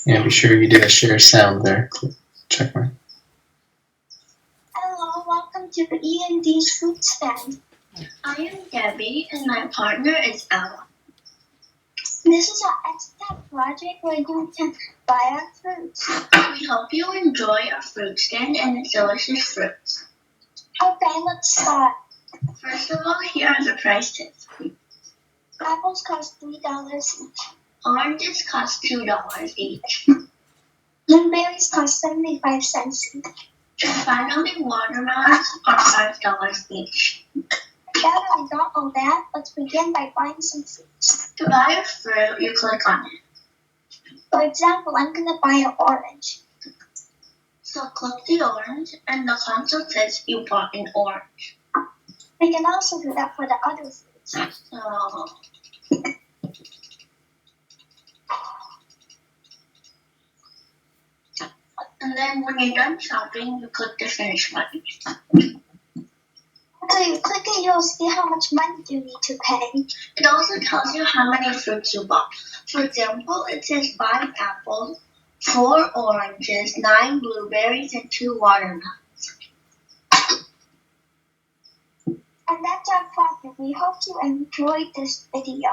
Yeah, be sure you did a share sound there. Check mark. Hello, welcome to E&D's Food Stand. I am Debbie and my partner is Ella. This is our extra project where you can buy our fruits. We hope you enjoy our fruit stand and its delicious fruits. Okay, let's start. First of all, here are the prices. Apples cost $3 each. Oranges cost $2 each. Blueberries cost 75 cents each. And finally, watermelons are $5 each. Now that we got all that, let's begin by buying some fruits. To buy a fruit, you click on it. For example, I'm going to buy an orange. So click the orange and the console says you bought an orange. We can also do that for the other fruits. So and then when you're done shopping, you click the finish button. After you click it, you'll see how much money you need to pay. It also tells you how many fruits you bought. For example, it says 5 apples, 4 oranges, 9 blueberries, and 2 watermelons. And that's our project. We hope you enjoyed this video.